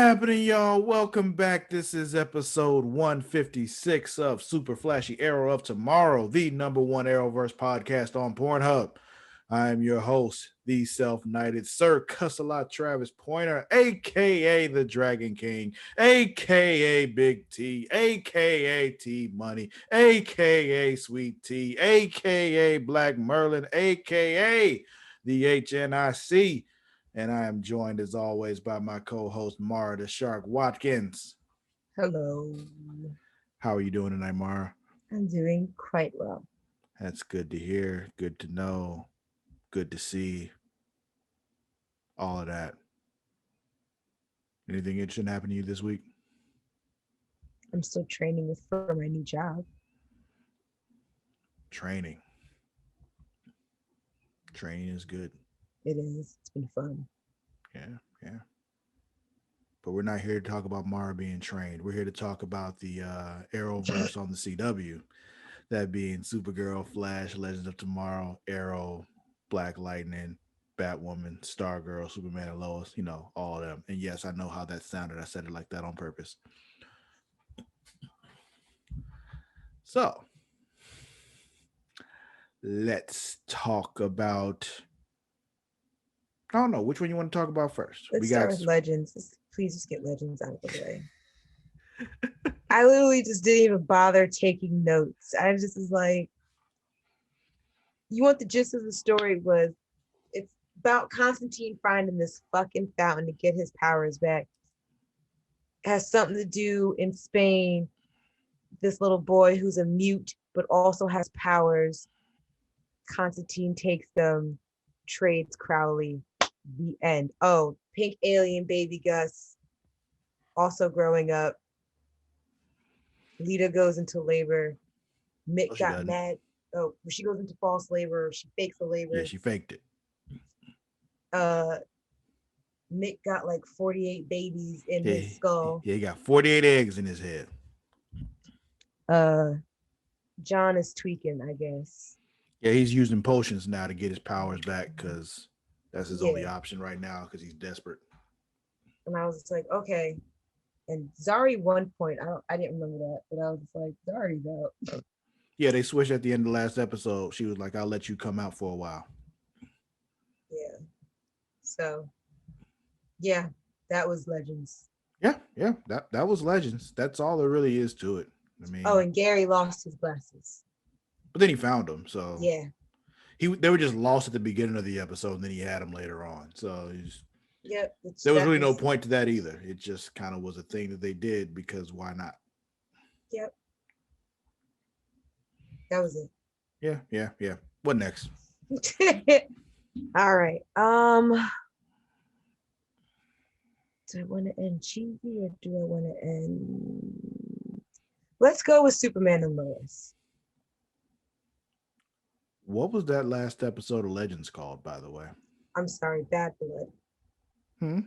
happening, y'all? Welcome back. This is episode 156 of Super Flashy Arrow of Tomorrow, the number one Arrowverse podcast on Pornhub. I am your host, the self-knighted Sir Cussalott Travis Pointer, aka the Dragon King, aka Big T, aka T Money, aka Sweet T, aka Black Merlin, aka the HNIC. And I am joined as always by my co-host Mara the Shark Watkins. Hello. How are you doing tonight, Mara? I'm doing quite well. That's good to hear, good to know, good to see, all of that. Anything interesting happen to you this week? I'm still training for my new job. Training. Training is good. It is. It's been fun. Yeah. But we're not here to talk about Mara being trained. We're here to talk about the Arrowverse on the CW. That being Supergirl, Flash, Legends of Tomorrow, Arrow, Black Lightning, Batwoman, Stargirl, Superman and Lois, all of them. And yes, I know how that sounded. I said it like that on purpose. So let's talk about. I don't know which one you want to talk about first. Let's start with Legends. Please just get Legends out of the way. I literally just didn't even bother taking notes. I just was like, you want the gist of the story was it's about Constantine finding this fucking fountain to get his powers back. It has something to do in Spain. This little boy who's a mute but also has powers. Constantine takes them, trades Crowley. The end. Oh, pink alien baby Gus also growing up. Lita goes into labor. Mick got mad. Oh, she goes into false labor. She fakes the labor. Yeah, she faked it. Mick got like 48 babies in his skull. Yeah, he got 48 eggs in his head. John is tweaking, I guess. Yeah, he's using potions now to get his powers back because that's his only option right now because he's desperate. And I was just like, okay. And Zari, one point, I didn't remember that, but I was just like, Zari's out. Yeah, they switched at the end of the last episode. She was like, I'll let you come out for a while. Yeah. So, yeah, that was Legends. Yeah, that was Legends. That's all there really is to it. I mean, and Gary lost his glasses. But then he found them, so yeah. They were just lost at the beginning of the episode, and then he had them later on. So yep, there was really no point to that either. It just kind of was a thing that they did because why not? Yep. That was it. Yeah. What next? All right. Do I want to end cheesy or do I want to end? Let's go with Superman and Lois. What was that last episode of Legends called, by the way? I'm sorry, Bad Blood.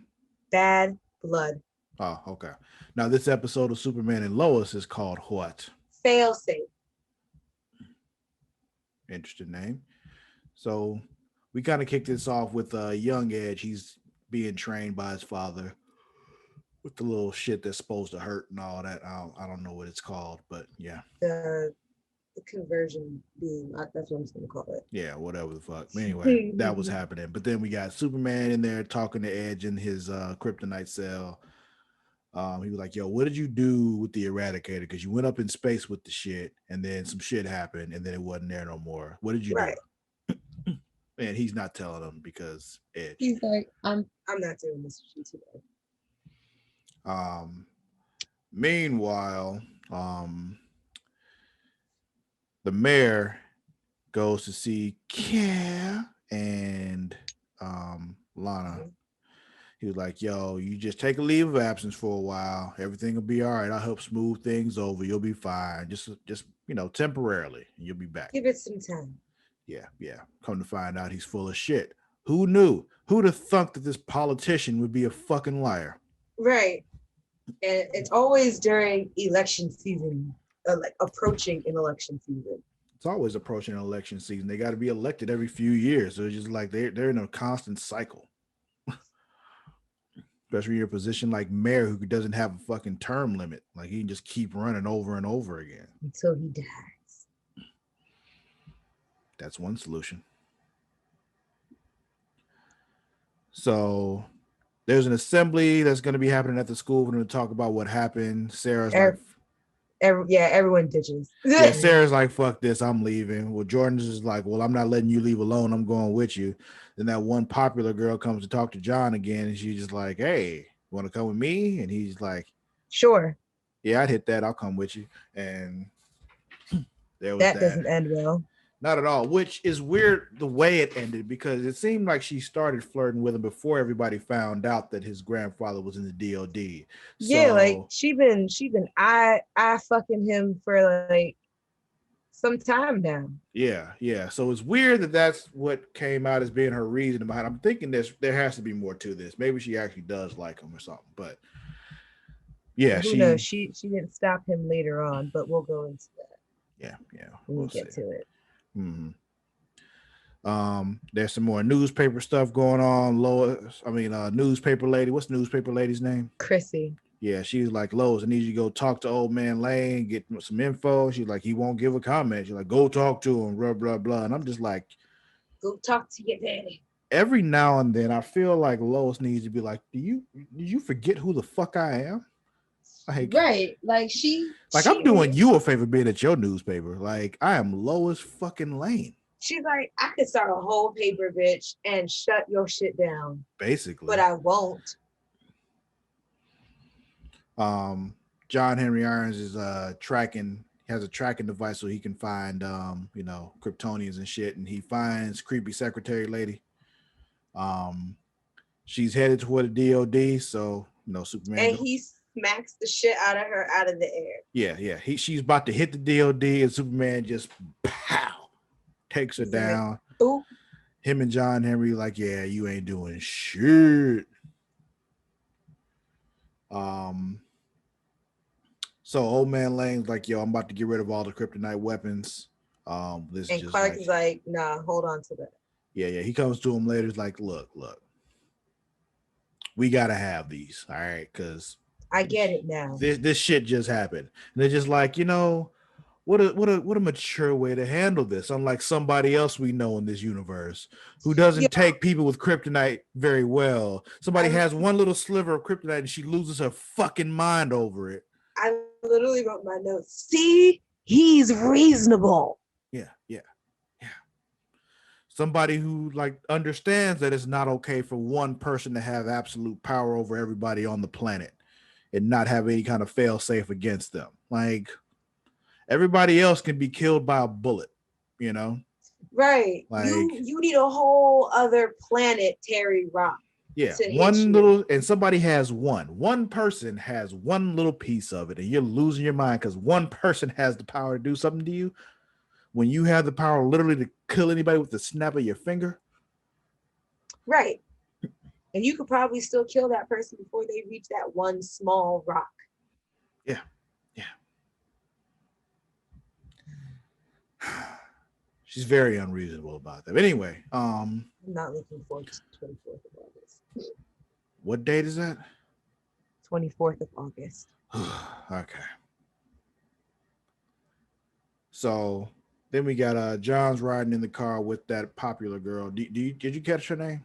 Bad Blood. Oh, okay. Now, this episode of Superman and Lois is called what? Failsafe. Interesting name. So we kind of kicked this off with Young Edge. He's being trained by his father with the little shit that's supposed to hurt and all that. I don't know what it's called, but yeah. The conversion beam. That's what I'm just going to call it. Yeah, whatever the fuck. Anyway, that was happening. But then we got Superman in there talking to Edge in his kryptonite cell. He was like, yo, what did you do with the Eradicator? Because you went up in space with the shit, and then some shit happened, and then it wasn't there no more. What did you do? And he's not telling him because Edge. He's like, I'm not doing this today. Meanwhile, the mayor goes to see Kia and Lana. He was like, yo, you just take a leave of absence for a while. Everything will be all right. I'll help smooth things over. You'll be fine. Just temporarily. And you'll be back. Give it some time. Yeah. Come to find out he's full of shit. Who knew? Who'd have thunk that this politician would be a fucking liar? Right. And it's always during election season, like approaching an election season. It's always approaching an election season. They got to be elected every few years. So it's just like they're in a constant cycle. especially in your position like mayor who doesn't have a fucking term limit. Like he can just keep running over and over again until he dies. That's one solution. So there's an assembly that's going to be happening at the school. We're going to talk about what happened. Sarah's like, everyone ditches. yeah, Sarah's like, fuck this, I'm leaving. Well, Jordan's is like, well, I'm not letting you leave alone. I'm going with you. Then that one popular girl comes to talk to John again, and she's just like, hey, want to come with me? And he's like, sure. Yeah, I'd hit that. I'll come with you. And there was That doesn't end well. Not at all, which is weird the way it ended, because it seemed like she started flirting with him before everybody found out that his grandfather was in the DOD. Yeah, so, like she been I fucking him for like some time now. Yeah. So it's weird that that's what came out as being her reason behind it. I'm thinking there has to be more to this. Maybe she actually does like him or something. But yeah, who knows? She didn't stop him later on, but we'll go into that. Yeah. We'll get to it. Mm-hmm. There's some more newspaper stuff going on. Lois, newspaper lady. What's the newspaper lady's name? Chrissy. Yeah, she's like, Lois, I need you to go talk to old man Lane, get some info. She's like, he won't give a comment. She's like, go talk to him, blah, blah, blah. And I'm just like, go talk to your daddy. Every now and then I feel like Lois needs to be like, did you forget who the fuck I am? Like, right. Like I'm doing you a favor being at your newspaper. Like, I am Lois fucking Lane. She's like, I could start a whole paper, bitch, and shut your shit down. Basically. But I won't. John Henry Irons is has a tracking device so he can find Kryptonians and shit, and he finds creepy secretary lady. She's headed toward the DOD, so Superman. And he smacks the shit out of her out of the air. Yeah. She's about to hit the DOD, and Superman just pow takes her down. Ooh. Him and John Henry like, yeah, you ain't doing shit. So old man Lane's like, yo, I'm about to get rid of all the kryptonite weapons. And Clark is like, nah, hold on to that. Yeah. He comes to him later. He's like, look, we gotta have these, all right? Because I get it now. This shit just happened. And they're just like, what a mature way to handle this, unlike somebody else we know in this universe who doesn't take people with kryptonite very well. Somebody has one little sliver of kryptonite and she loses her fucking mind over it. I literally wrote my notes. See, he's reasonable. Yeah. Somebody who understands that it's not okay for one person to have absolute power over everybody on the planet and not have any kind of fail safe against them. Like, everybody else can be killed by a bullet, Right. Like, you need a whole other planet, Terry Rock. Yeah. And somebody has one person has one little piece of it, and you're losing your mind because one person has the power to do something to you when you have the power literally to kill anybody with the snap of your finger. Right. And you could probably still kill that person before they reach that one small rock. Yeah. She's very unreasonable about that. But anyway, I'm not looking forward to the 24th of August. What date is that? 24th of August. Okay. So then we got John's riding in the car with that popular girl. Did you catch her name?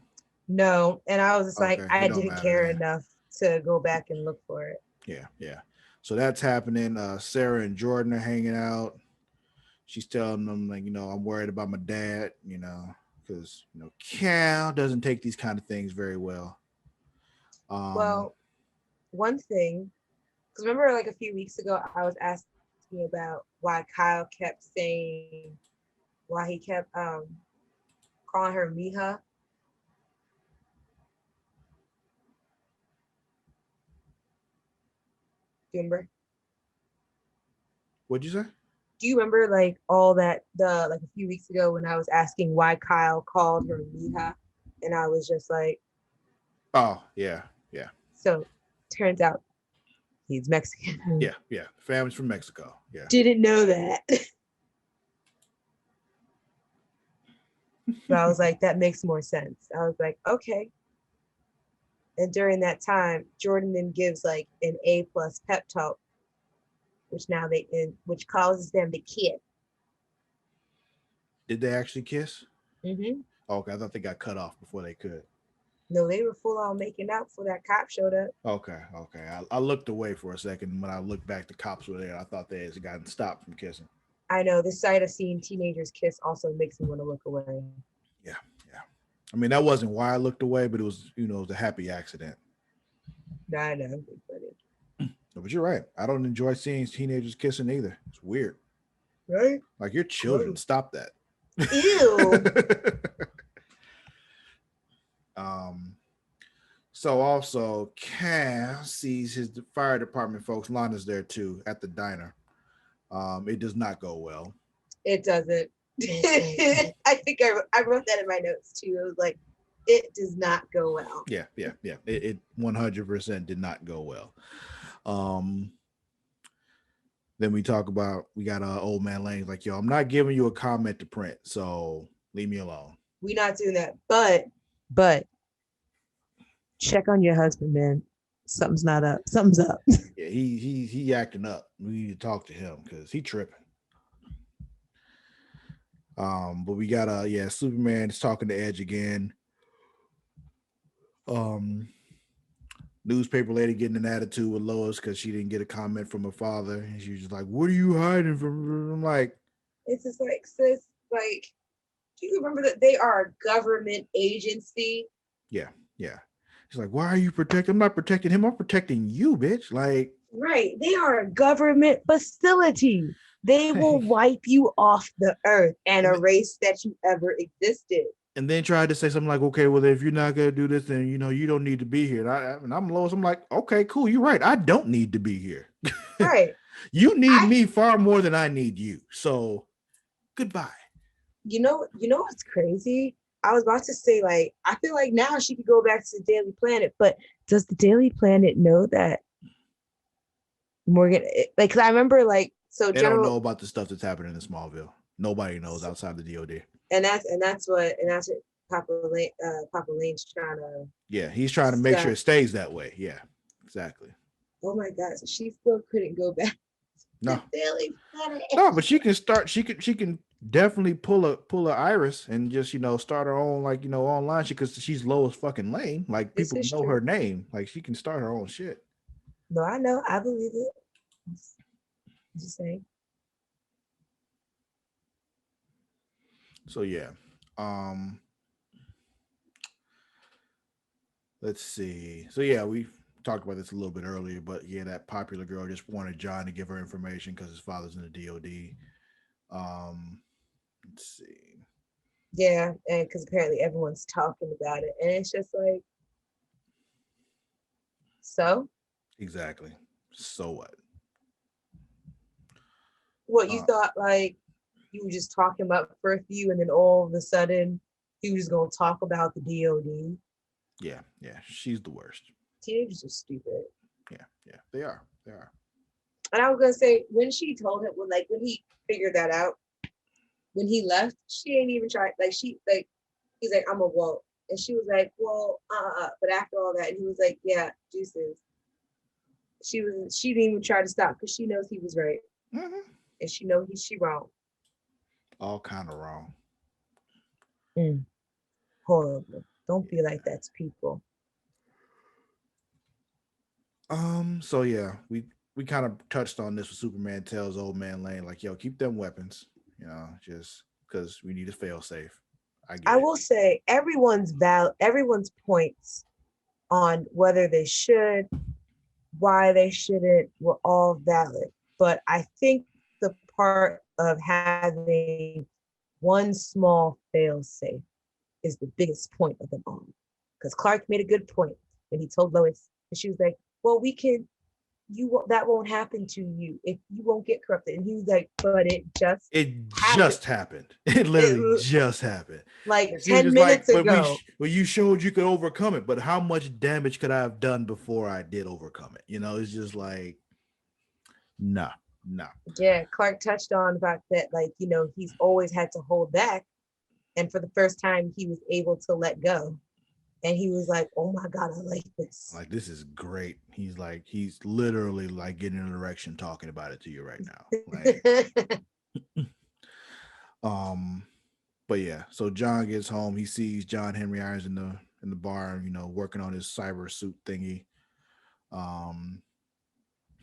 No, and I was just like, I didn't care enough to go back and look for it. Yeah. So that's happening. Sarah and Jordan are hanging out. She's telling them, like, I'm worried about my dad, because, Cal doesn't take these kind of things very well. Well, one thing, because remember, like a few weeks ago, I was asking about why Kyle kept saying, why he kept calling her Mija. Do you remember? What'd you say? Do you remember all that a few weeks ago when I was asking why Kyle called her Mija, and I was just like, oh yeah. So turns out he's Mexican. Yeah. Family's from Mexico. Yeah. Didn't know that. But I was like, that makes more sense. I was like, okay. And during that time, Jordan then gives like an A+ pep talk, which causes them to kiss. Did they actually kiss? Mm-hmm. Okay, I thought they got cut off before they could. No, they were full on making out before that cop showed up. Okay. I looked away for a second. When I looked back, the cops were there. I thought they had gotten stopped from kissing. I know the sight of seeing teenagers kiss also makes me want to look away. Yeah. I mean, that wasn't why I looked away, but it was, it was a happy accident. I know, funny. But you're right. I don't enjoy seeing teenagers kissing either. It's weird. Right? Like, you're children. Stop that. Ew. So also Cass sees his fire department folks. Lana's there too at the diner. It does not go well. It doesn't. I think I wrote that in my notes too. It was like, it does not go well. Yeah. It 100% did not go well. Then we got old man Lane's like, yo, I'm not giving you a comment to print, so leave me alone. We're not doing that. But check on your husband, man. Something's not up. Something's up. Yeah, he acting up. We need to talk to him because he tripping. But we got Superman is talking to Edge again. Newspaper lady getting an attitude with Lois because she didn't get a comment from her father, and she was just like, "What are you hiding from?" I'm like, it's just like, sis, like, do you remember that they are a government agency? Yeah. She's like, "Why are you protecting? I'm not protecting him. I'm protecting you, bitch." Like, right? They are a government facility. They will wipe you off the earth and erase that you ever existed. And then tried to say something like, okay, well, if you're not going to do this, then, you don't need to be here. And I'm Lois. I'm like, okay, cool. You're right. I don't need to be here. Right. You need me far more than I need you. So goodbye. You know what's crazy? I was about to say, like, I feel like now she could go back to the Daily Planet, but does the Daily Planet know that Morgan, like, cause I remember, like, so they don't know about the stuff that's happening in Smallville. Nobody knows outside the DOD. And that's what Papa Lane's trying to. Yeah, he's trying to make sure it stays that way. Yeah, exactly. Oh my God! So she still couldn't go back. No, no, but she can start. She can definitely pull a Iris and just start her own online. Because she's Lois fucking Lane. Like, people know her name. Like, she can start her own shit. No, I know. I believe it. Just saying. So yeah, let's see. So yeah, we talked about this a little bit earlier, but yeah, that popular girl just wanted John to give her information because his father's in the DOD. Let's see. Yeah, and because apparently everyone's talking about it, and it's just like, so. Exactly. So what? What you thought, like, you were just talking about for a few, and then all of a sudden he was going to talk about the DOD. Yeah, she's the worst. Teenagers are stupid. Yeah, they are. And I was gonna say, when she told him, when he figured that out, when he left, she ain't even tried. Like, he's like, I'm a woke, and she was like, well, but after all that, and he was like, yeah, juices. She didn't even try to stop because she knows he was right, and she knows she wrong. All kind of wrong. Horrible. Don't be like that to people. So yeah, we kind of touched on this. With Superman tells old man Lane, like, yo, keep them weapons, just because we need a fail safe. I will say everyone's points on whether they should, why they shouldn't, were all valid. But I think the part of having one small fail safe is the biggest point of them all. Because Clark made a good point when he told Lois, and she was like, well, that won't happen to you if you won't get corrupted. And he was like, but it just happened. It literally just happened. Like 10 minutes ago. But you showed you could overcome it. But how much damage could I have done before I did overcome it? It's just like, no. Yeah, Clark touched on the fact that, like, he's always had to hold back. And for the first time, he was able to let go. and he was like, "Oh my god, I like this." Like, this is great. He's literally like getting an erection talking about it to you right now. Like, um, but yeah. So John gets home. He sees John Henry Irons in the bar, working on his cyber suit thingy. Um,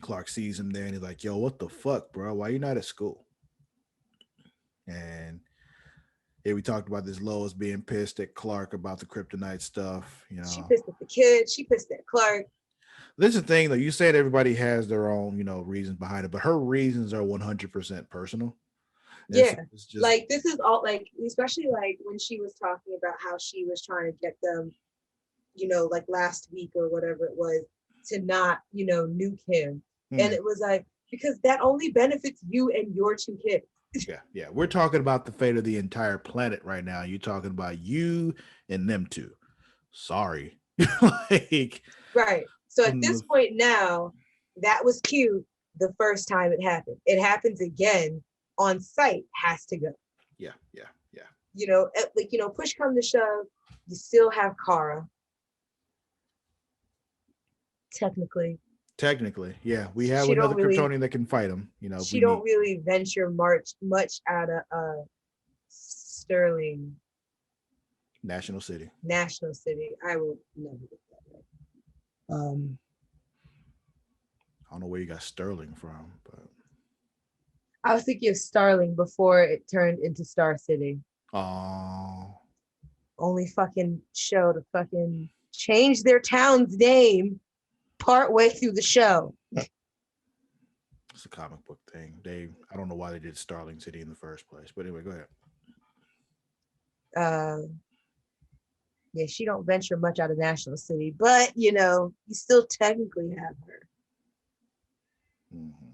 Clark sees him there and he's like, "Yo, what the fuck, bro? Why you not at school?" And yeah, we talked about this Lois being pissed at Clark about the kryptonite stuff. She pissed at the kid. She pissed at Clark. This is the thing, though. You said everybody has their own, reasons behind it, but her reasons are 100% personal. Yeah, It's just like this is all like, especially like when she was talking about how she was trying to get them, like last week or whatever it was, to not, nuke him. And it was like, because that only benefits you and your two kids. Yeah. We're talking about the fate of the entire planet right now. You're talking about you and them two. Sorry. Like, right. So at this point now, that was cute the first time it happened. It happens again on site, has to go. Yeah. Push come to shove, you still have Kara. Technically, yeah. We have another Kryptonian that can fight him. She don't really venture much out of Sterling. National City. I will never get that right. I don't know where you got Sterling from, but I was thinking of Starling before it turned into Star City. Oh. Only fucking show to fucking change their town's name partway through the show. It's a comic book thing. I don't know why they did Starling City in the first place, but anyway, go ahead. Yeah, she don't venture much out of National City, but you still technically have her. Mm-hmm.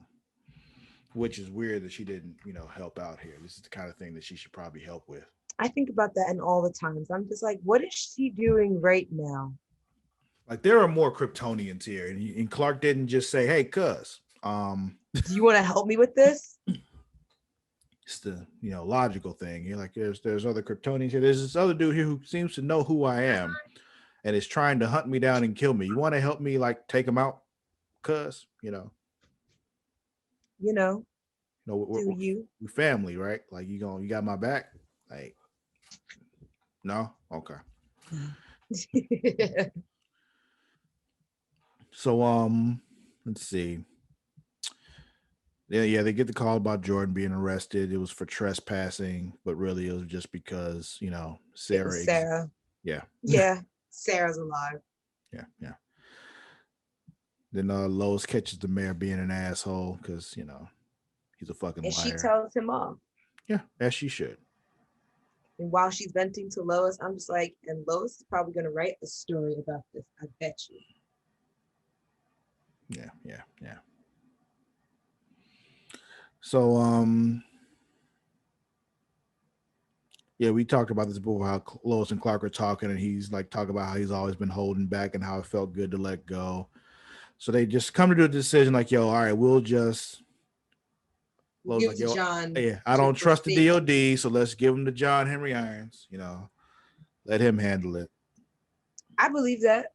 Which is weird that she didn't, help out here. This is the kind of thing that she should probably help with. I think about that in all the times. I'm just like, what is she doing right now? Like, there are more Kryptonians here, and Clark didn't just say, "Hey, cuz, do you want to help me with this?" It's the logical thing. You're like, there's other Kryptonians here. There's this other dude here who seems to know who I am, and is trying to hunt me down and kill me. You want to help me, like, take him out, cuz, we're family, right? Like, you got my back. Like, no, okay. So let's see. Yeah, they get the call about Jordan being arrested. It was for trespassing, but really it was just because Sarah. Yeah, Sarah's alive. Yeah. Then Lois catches the mayor being an asshole because he's a fucking liar. And she tells him off. Yeah, as she should. And while she's venting to Lois, I'm just like, and Lois is probably going to write a story about this. I bet you. Yeah. So, we talked about this before, how Lois and Clark are talking, and he's like talking about how he's always been holding back and how it felt good to let go. So they just come to a decision like, yo, all right, we'll just Lois like, yo, John. Yeah, I don't trust the DOD, so let's give him to John Henry Irons. Let him handle it. I believe that.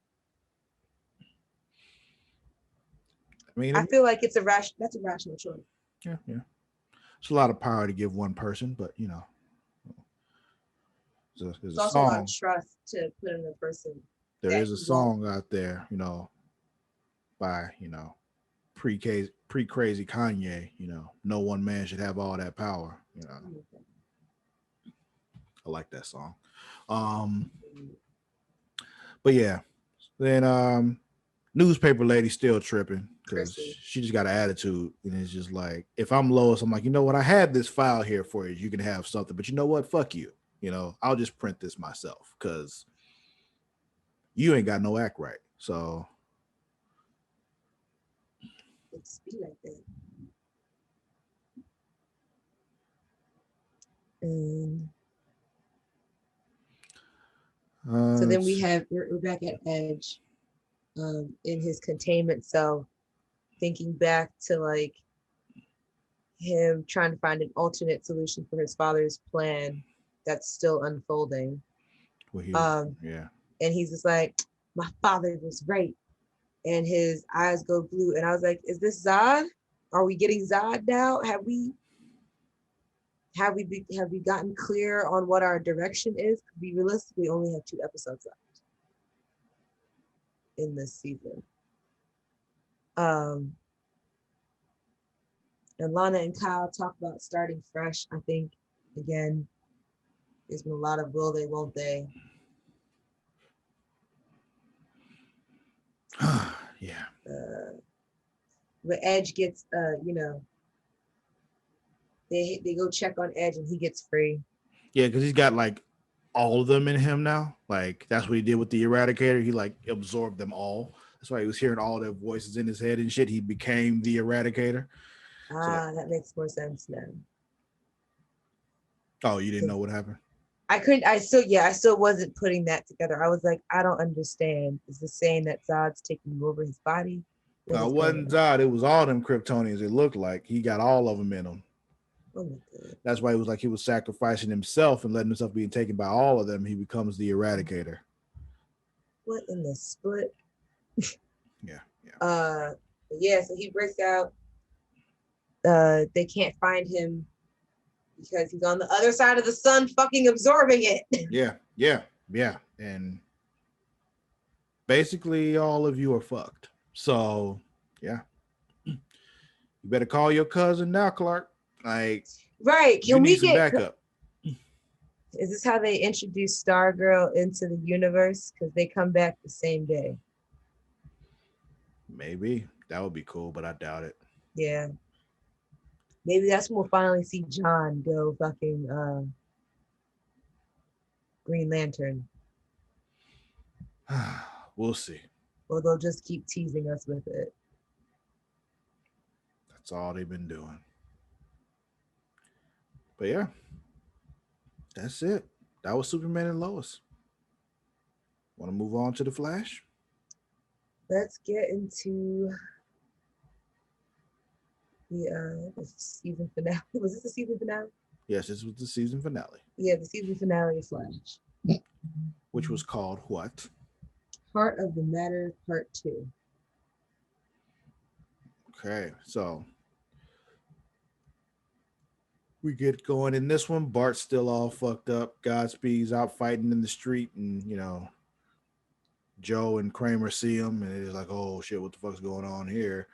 I feel like that's a rational choice. Yeah. It's a lot of power to give one person, but there's also a lot of trust to put in a person. There is a song out there, by pre-crazy Kanye. No one man should have all that power. I like that song. But yeah, then newspaper lady still tripping because she just got an attitude, and it's just like, if I'm Lois, I'm like, you know what, I had this file here for you. You can have something, but you know what? Fuck you. I'll just print this myself because you ain't got no act right. So it's be like that. So then we're back at Edge, in his containment cell, thinking back to like him trying to find an alternate solution for his father's plan that's still unfolding. Well, yeah. And he's just like, my father was right. And his eyes go blue. And I was like, is this Zod? Are we getting Zod now? Have we gotten clear on what our direction is? We realistically only have 2 episodes left in this season. And Lana and Kyle talk about starting fresh. I think again, there's been a lot of will they, won't they. Yeah. But Edge gets, they go check on Edge and he gets free. Yeah, because he's got like all of them in him now. Like that's what he did with the Eradicator. He like absorbed them all. That's why he was hearing all their voices in his head and shit. He became the Eradicator. That makes more sense now. Oh, you didn't know what happened? I still wasn't putting that together. I was like, I don't understand. Is this saying that Zod's taking over his body? No, it wasn't Zod. It was all them Kryptonians. It looked like he got all of them in him. Oh my God. That's why it was like he was sacrificing himself and letting himself being taken by all of them. He becomes the Eradicator. What in the split? Yeah. So he breaks out. They can't find him because he's on the other side of the sun fucking absorbing it. Yeah. And basically all of you are fucked. So, yeah. You better call your cousin now, Clark. Like, right. Can we need some backup? Is this how they introduce Stargirl into the universe? Because they come back the same day. Maybe. That would be cool, but I doubt it. Yeah. Maybe that's when we'll finally see John go fucking Green Lantern. We'll see. Or they'll just keep teasing us with it. That's all they've been doing. But yeah, that's it. That was Superman and Lois. Want to move on to the Flash? Let's get into the season finale. Was this the season finale? Yes, this was the season finale. Yeah, the season finale of Flash. Which was called what? Heart of the Matter Part 2. Okay, so we get going in this one. Bart's still all fucked up. Godspeed's out fighting in the street, and Joe and Kramer see him, and it's like, oh shit, what the fuck's going on here?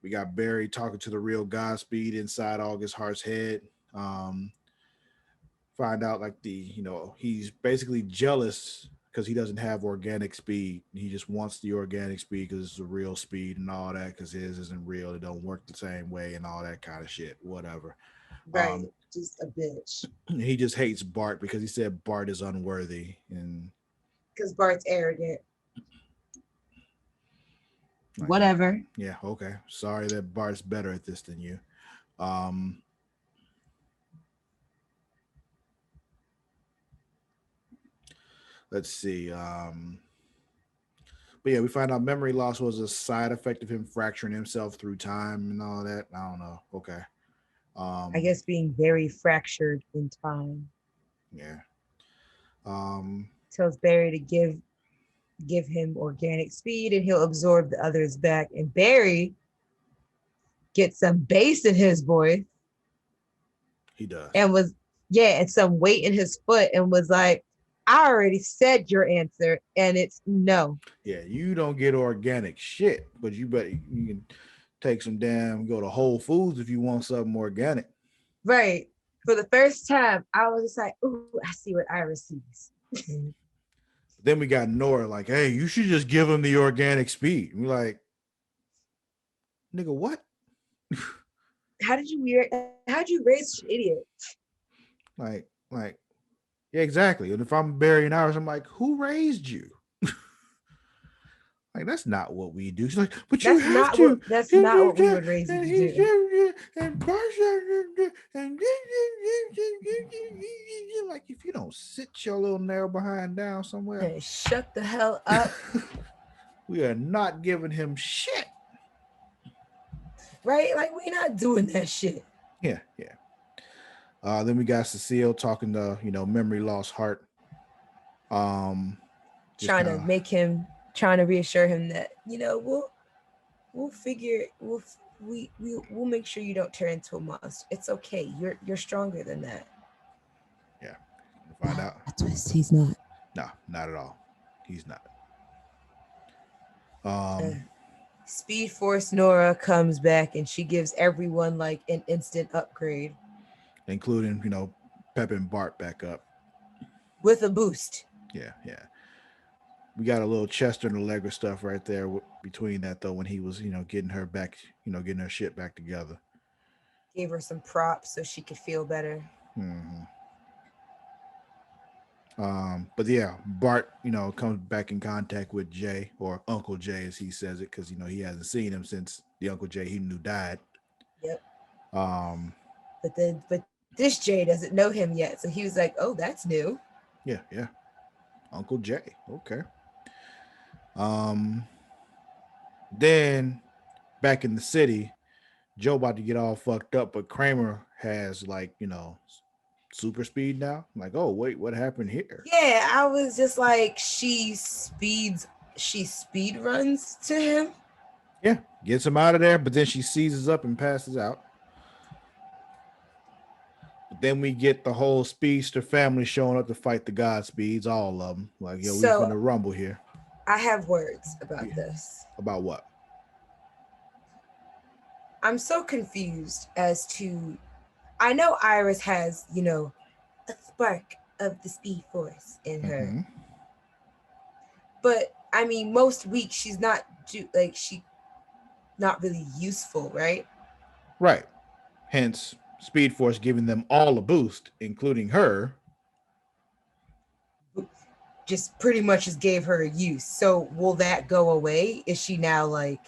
We got Barry talking to the real Godspeed inside August Hart's head. Find out like he's basically jealous because he doesn't have organic speed. He just wants the organic speed because it's a real speed and all that, because his isn't real. It don't work the same way and all that kind of shit. Whatever. Right. Just a bitch. He just hates Bart because he said Bart is unworthy. And because Bart's arrogant. Whatever. Yeah, okay. Sorry that Bart's better at this than you. Let's see. But yeah, we find out memory loss was a side effect of him fracturing himself through time and all that. I don't know. Okay. I guess being very fractured in time. Yeah. Tells Barry to give him organic speed and he'll absorb the others back. And Barry gets some bass in his voice. He does. And and some weight in his foot and was like, I already said your answer, and it's no. Yeah, you don't get organic shit, but you can take some go to Whole Foods if you want something organic. Right. For the first time, I was just like, ooh, I see what Iris sees. Then we got Nora like, hey, you should just give him the organic speed. And we're like, nigga, what? How'd you raise an idiot? Like, yeah, exactly. And if I'm Barry and Iris, I'm like, who raised you? Like, that's not what we do. She's like, but you have to. That's not what we would raise you to do. And like, if you don't sit your little narrow behind down somewhere. Hey, shut the hell up. We are not giving him shit. Right? Like, we're not doing that shit. Yeah. Then we got Cecile talking to, memory loss Hart. Just Trying to kind of make him, trying to reassure him that, we'll figure, we'll make sure you don't turn into a monster. It's okay. You're stronger than that. yeah. We'll find out. A twist. He's not. No, not at all. He's not. Uh, Speed Force Nora comes back and she gives everyone like an instant upgrade Including pepping Bart back up. with a boost. Yeah, yeah. We got a little Chester and Allegra stuff right there between that though when he was getting her back, getting her shit back together. Gave her some props so she could feel better. Mm-hmm. But yeah, Bart, comes back in contact with Jay or Uncle Jay as he says it, because he hasn't seen him since the Uncle Jay he knew died. Yep. Um, But this Jay doesn't know him yet, so he was like, "Oh, that's new." yeah, yeah, Uncle Jay. Okay. Um, then back in the city, Joe about to get all fucked up, but Kramer has like super speed now. I'm like, oh wait, what happened here? Yeah, I was just like, she speed runs to him. Yeah, gets him out of there, but then she seizes up and passes out. But then we get the whole Speedster family showing up to fight the Godspeeds, all of them. Like, yo, we So finna rumble here. I have words about Yeah. this. About what? I'm so confused as to. I know Iris has, a spark of the Speed Force in her, Mm-hmm. but I mean, most weeks she's not she not really useful, right? Right. Hence, Speed Force giving them all a boost, including her. Just pretty much just gave her a use. So will that go away? Is she now like?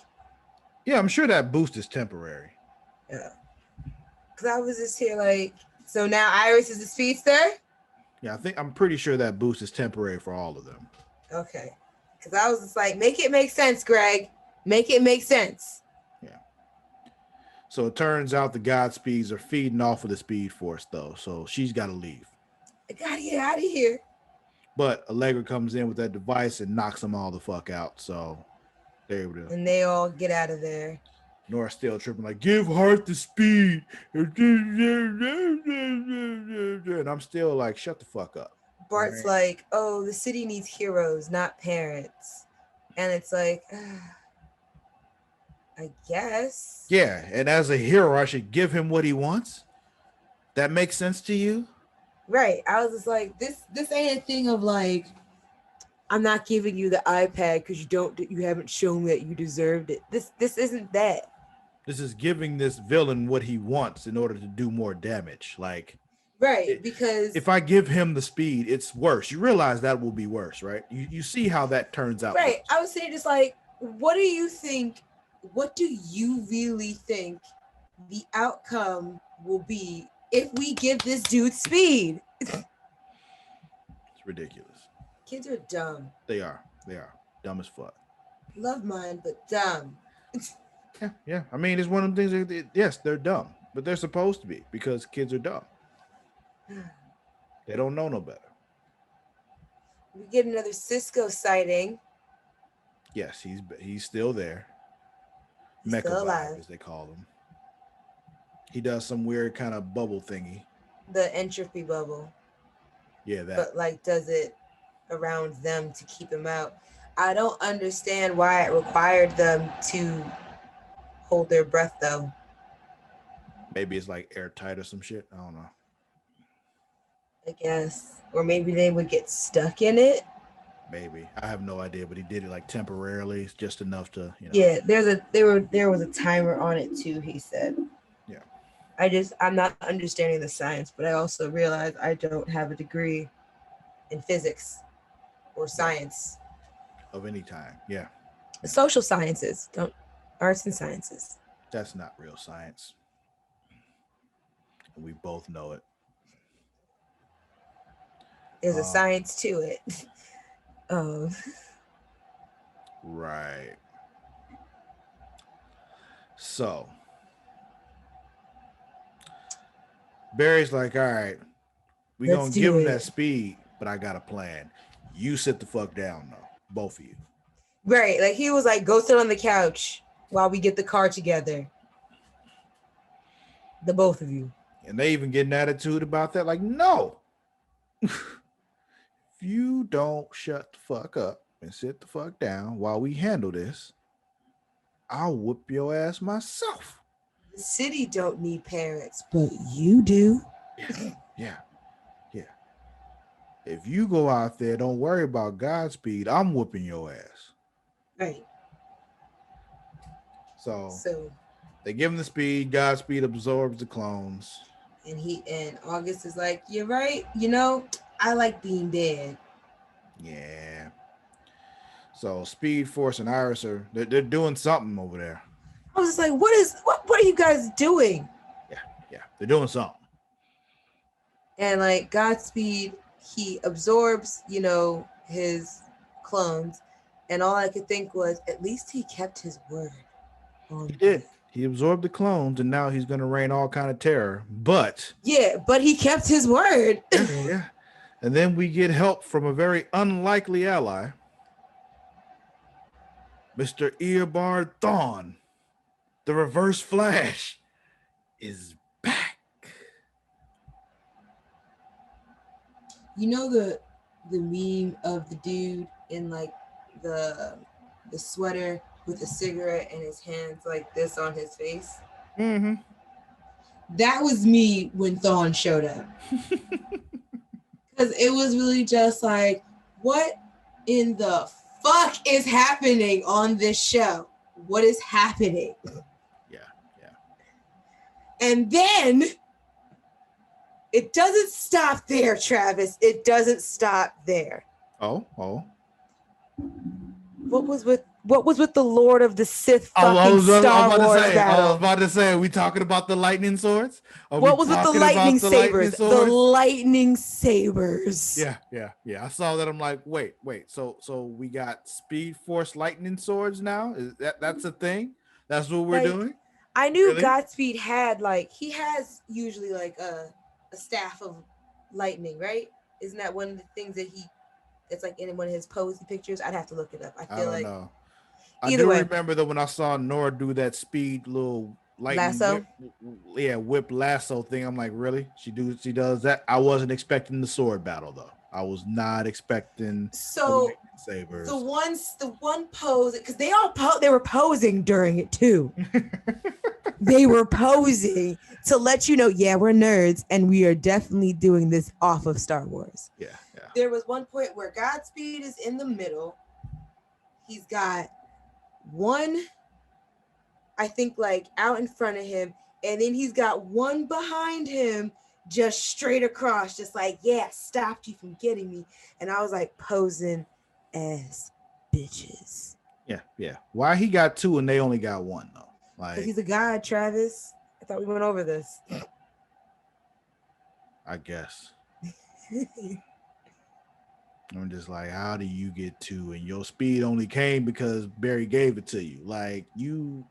Yeah, I'm sure that boost is temporary. Yeah. Because I was just here like, so now Iris is a speedster? Yeah, I'm pretty sure that boost is temporary for all of them. Okay. Because I was just like, make it make sense, Greg. Make it make sense. Yeah. So it turns out the Godspeeds are feeding off of the Speed Force, though. So she's got to leave. I gotta get out of here. But Allegra comes in with that device and knocks them all the fuck out. So they're able to. And they all get out of there. Nora's still tripping, like, give Hart the speed. And I'm still like, shut the fuck up. Bart's like, oh, the city needs heroes, not parents. And it's like, I guess. Yeah, and as a hero, I should give him what he wants. That makes sense to you? Right. I was just like, this ain't a thing of like, I'm not giving you the iPad because you haven't shown me that you deserved it. This isn't that. This is giving this villain what he wants in order to do more damage. Like, right, because if I give him the speed, it's worse. You realize that will be worse, right? You see how that turns out. Right. Worse. I was saying just like, what do you think? What do you really think the outcome will be if we give this dude speed? It's ridiculous. Kids are dumb. They are dumb as fuck. Love mine, but dumb. Yeah. I mean, it's one of the things that, yes, they're dumb, but they're supposed to be because kids are dumb. They don't know no better. We get another Cisco sighting. Yes, he's still there. He's still alive, as they call him. He does some weird kind of bubble thingy. The entropy bubble. Yeah, that. But like, does it around them to keep him out? I don't understand why it required them to hold their breath though. Maybe it's like airtight or some shit. I don't know. I guess. Or maybe they would get stuck in it. Maybe. I have no idea, but he did it like temporarily, just enough to, Yeah, there was a timer on it too, he said. Yeah. I'm not understanding the science, but I also realize I don't have a degree in physics or science. Of any time. Yeah. Social sciences, arts and sciences. That's not real science. We both know it. There's a science to it. Right. So Barry's like, all right, we're gonna give him that speed, but I got a plan. You sit the fuck down, though. Both of you. Right. Like he was like, go sit on the couch while we get the car together. The both of you. And they even get an attitude about that. Like, no. If you don't shut the fuck up and sit the fuck down while we handle this, I'll whoop your ass myself. The city don't need parents, but you do. Yeah. If you go out there, don't worry about Godspeed. I'm whooping your ass. Right. So they give him the speed. Godspeed absorbs the clones. And August is like, you're right. You know, I like being dead. Yeah. So Speed Force and Iris they're doing something over there. I was just like, what are you guys doing? Yeah. They're doing something. And like Godspeed, he absorbs, you know, his clones. And all I could think was, at least he kept his word. He did. He absorbed the clones, and now he's going to rain all kind of terror. But he kept his word. yeah. And then we get help from a very unlikely ally, Mr. Eobard Thawne. The Reverse Flash is back. You know the meme of the dude in like the sweater with a cigarette and his hands like this on his face? Mm-hmm. That was me when Thawne showed up. Because it was really just like, what in the fuck is happening on this show? What is happening? Yeah. And then it doesn't stop there, Travis. It doesn't stop there. Oh. What was with the Lord of the Sith Star Wars battle? I was about to say, are we talking about the lightning swords? What was with the lightning sabers? The lightning sabers. Yeah. I saw that. I'm like, wait. So we got Speed Force lightning swords now? Is that's a thing? That's what we're doing? I knew really? Godspeed had he has usually like a staff of lightning, right? Isn't that one of the things that that's like in one of his posing pictures? I'd have to look it up. I don't know. I do remember that when I saw Nora do that speed little lightning lasso, whip lasso thing. I'm like, really? She does that? I wasn't expecting the sword battle though. I was not expecting the sabers. The one pose, because they were posing during it too. They were posing to let you know, yeah, we're nerds and we are definitely doing this off of Star Wars. Yeah. There was one point where Godspeed is in the middle. He's got one, I think, like out in front of him, and then he's got one behind him, just straight across, just like, yeah, stopped you from getting me. And I was like, posing as bitches. Yeah. Why he got two and they only got one though? Like, he's a god, Travis. I thought we went over this. I guess. I'm just like, how do you get two? And your speed only came because Barry gave it to you. Like, you.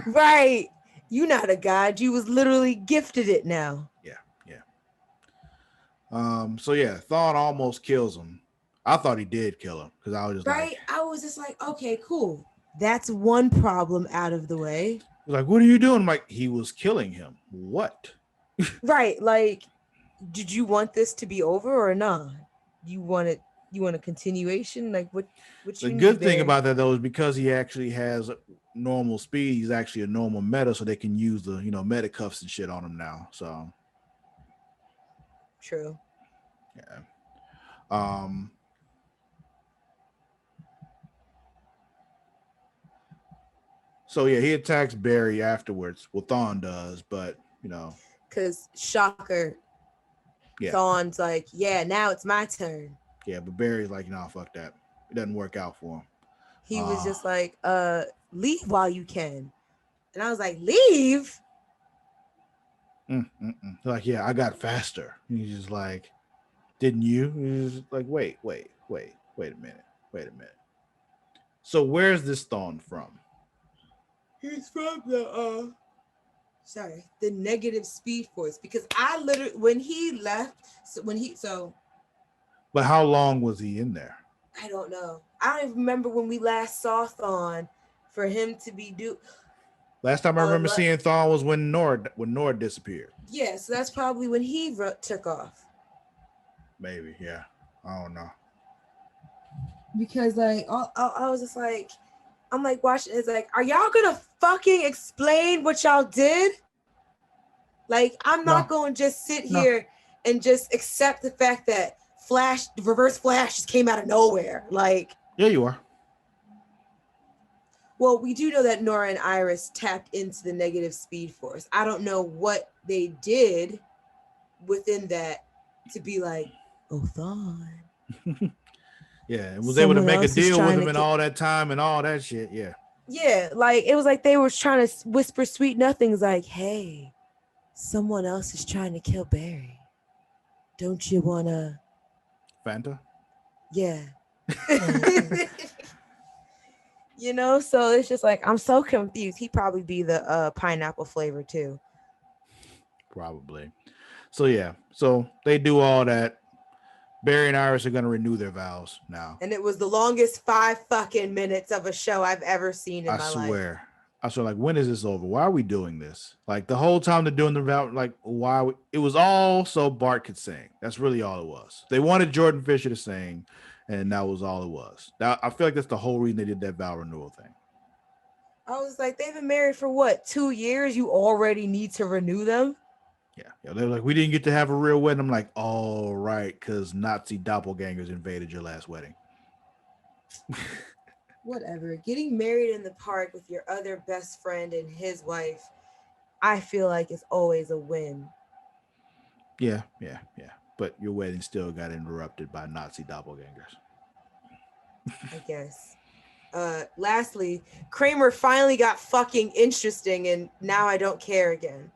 Right. You're not a god. You was literally gifted it now. Yeah. So yeah, Thawne almost kills him. I thought he did kill him because I was just right. I was just like, okay, cool. That's one problem out of the way. Like, what are you doing? I'm like, he was killing him. What? Right. Like, did you want this to be over or not? You want a continuation? Like, what the good thing about that though is because he actually has normal speed, he's actually a normal meta, so they can use the meta cuffs and shit on him now. So true. Yeah. So yeah, he attacks Barry afterwards. Well, Thawne does, but because shocker. Yeah. Thawne's like, yeah, now it's my turn. Yeah, but Barry's like, nah, fuck that. It doesn't work out for him. He was just like, leave while you can. And I was like, leave? Like, yeah, I got faster. And he's just like, didn't you? He's like, wait a minute. So where's this Thawne from? He's from the negative Speed Force, because I literally, when he left, But how long was he in there? I don't know. I don't even remember when we last saw Thawne for him to be Last time I remember seeing Thawne was when Nord disappeared. Yeah, so that's probably when he took off. Maybe, yeah. I don't know. Because like I was just like, I'm like watching. It's like, are y'all gonna fucking explain what y'all did? Like, I'm not going to just sit here and just accept the fact that Reverse Flash just came out of nowhere. Like, yeah, you are. Well, we do know that Nora and Iris tapped into the negative Speed Force. I don't know what they did within that to be like, oh, Thawne. Yeah, and was able to make a deal with him and all that time and all that shit. Yeah. Yeah, like it was like they were trying to whisper sweet nothings like, hey, someone else is trying to kill Barry. Don't you wanna Fanta? Yeah. You know, so it's just like I'm so confused. He'd probably be the pineapple flavor too. Probably. So yeah, so they do all that. Barry and Iris are going to renew their vows now. And it was the longest 5 fucking minutes of a show I've ever seen in my life. I swear, like, when is this over? Why are we doing this? Like, the whole time they're doing the vow, like, why? It was all so Bart could sing. That's really all it was. They wanted Jordan Fisher to sing, and that was all it was. I feel like that's the whole reason they did that vow renewal thing. I was like, they've been married for what, 2 years? You already need to renew them? Yeah, they're like, we didn't get to have a real wedding. I'm like, all right, because Nazi doppelgangers invaded your last wedding. Whatever. Getting married in the park with your other best friend and his wife, I feel like it's always a win. Yeah. But your wedding still got interrupted by Nazi doppelgangers. I guess. Lastly, Kramer finally got fucking interesting, and now I don't care again.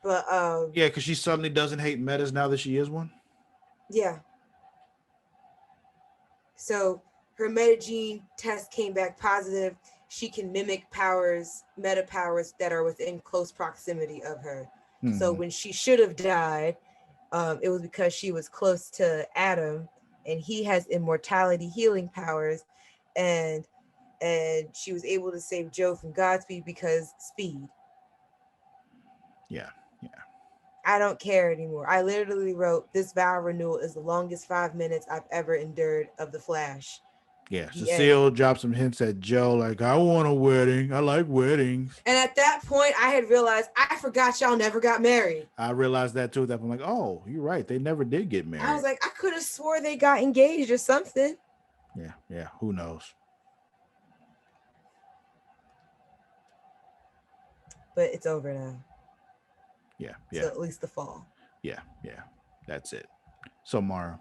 But yeah, because she suddenly doesn't hate metas now that she is one. Yeah. So her metagene test came back positive. She can mimic meta powers that are within close proximity of her. Mm-hmm. So when she should have died, it was because she was close to Adam, and he has immortality healing powers, and she was able to save Joe from Godspeed because speed. Yeah. I don't care anymore. I literally wrote, this vow renewal is the longest 5 minutes I've ever endured of the Flash. Yeah, Cecile dropped some hints at Joe, like, I want a wedding. I like weddings. And at that point, I had realized, I forgot y'all never got married. I realized that too. That I'm like, oh, you're right. They never did get married. I was like, I could have swore they got engaged or something. Yeah. Who knows? But it's over now. Yeah. So at least the fall. Yeah. That's it. So, Mara,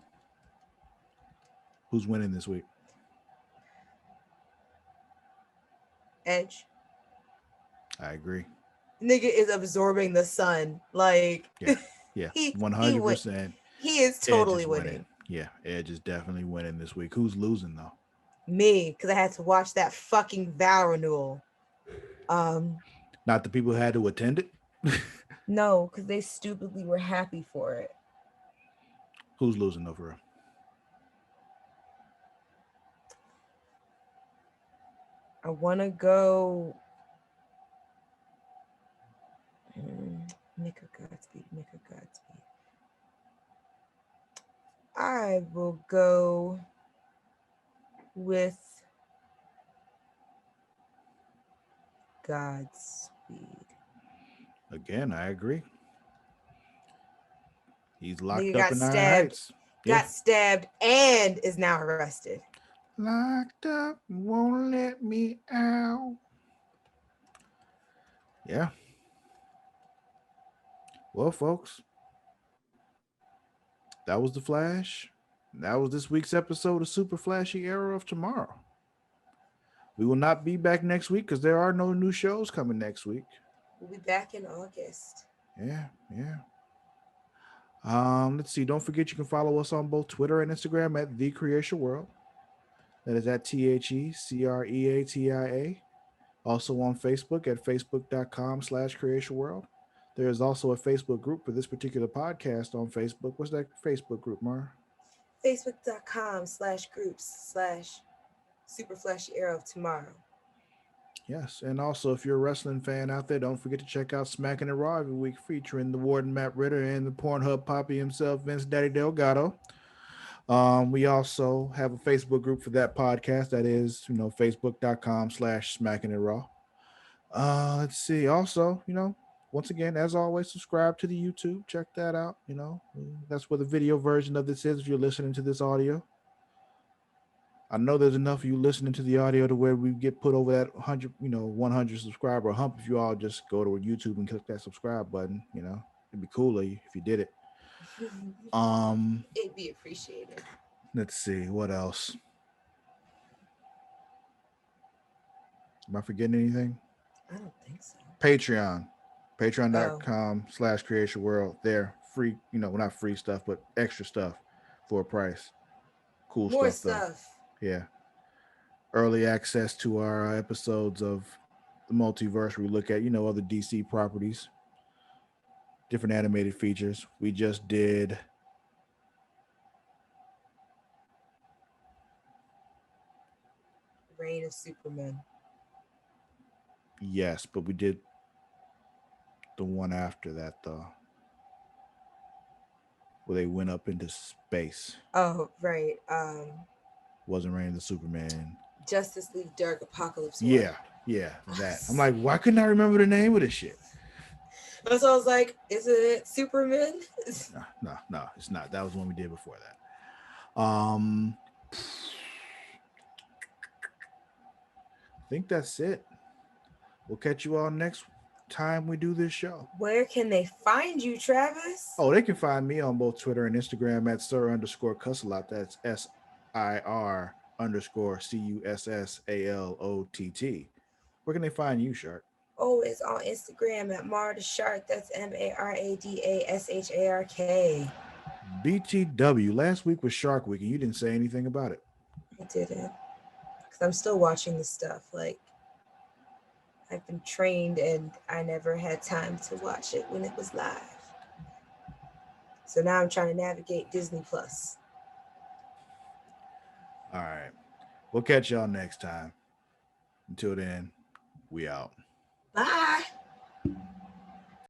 who's winning this week? Edge. I agree. Nigga is absorbing the sun. Like, yeah, 100%. He is totally winning. Yeah, Edge is definitely winning this week. Who's losing though? Me, because I had to watch that fucking vow renewal. Not the people who had to attend it. No, because they stupidly were happy for it. Who's losing over him? I want to go. Make a Godspeed. I will go with Godspeed. Again, I agree. He's locked up in Iron Heights. Got stabbed and is now arrested. Locked up, won't let me out. Yeah. Well, folks, that was The Flash. That was this week's episode of Super Flashy Arrow of Tomorrow. We will not be back next week because there are no new shows coming next week. We'll be back in August. Yeah. Let's see. Don't forget you can follow us on both Twitter and Instagram at The Creation World. That is at TheCreatia. Also on Facebook at facebook.com/Creation World. There is also a Facebook group for this particular podcast on Facebook. What's that Facebook group, Mara? Facebook.com/groups/Super Flashy Arrow of Tomorrow. Yes, and also if you're a wrestling fan out there, don't forget to check out Smacking It Raw every week, featuring the Warden Matt Ritter and the Pornhub Poppy himself, Vince Daddy Delgado. We also have a Facebook group for that podcast. That is, facebook.com/Smacking It Raw. Let's see. Also, once again, as always, subscribe to the YouTube. Check that out. That's where the video version of this is if you're listening to this audio. I know there's enough of you listening to the audio to where we get put over that 100 subscriber hump. If you all just go to YouTube and click that subscribe button, it'd be cooler if you did it. It'd be appreciated. Let's see what else. Am I forgetting anything? I don't think so. Patreon.com/Creation World. They're free, not free stuff, but extra stuff for a price. Cool More stuff. Yeah. Early access to our episodes of the multiverse where we look at, other DC properties, different animated features. We just did Reign of Superman. Yes, but we did the one after that though, where they went up into space. Oh, right. Wasn't Reign of the Superman. Justice League Dark Apocalypse. Yeah, that. I'm like, why couldn't I remember the name of this shit? So I was like, is it Superman? No, it's not. That was the one we did before that. I think that's it. We'll catch you all next time we do this show. Where can they find you, Travis? Oh, they can find me on both Twitter and Instagram at Sir_Cussalott. That's SIR_CUSSALOTT. Where can they find you, Shark? Oh, it's on Instagram at Mara the Shark. That's MARADASHARK. BTW. Last week was Shark Week, and you didn't say anything about it. I didn't, because I'm still watching this stuff. Like, I've been trained, and I never had time to watch it when it was live. So now I'm trying to navigate Disney Plus. All right. We'll catch y'all next time. Until then, we out. Bye.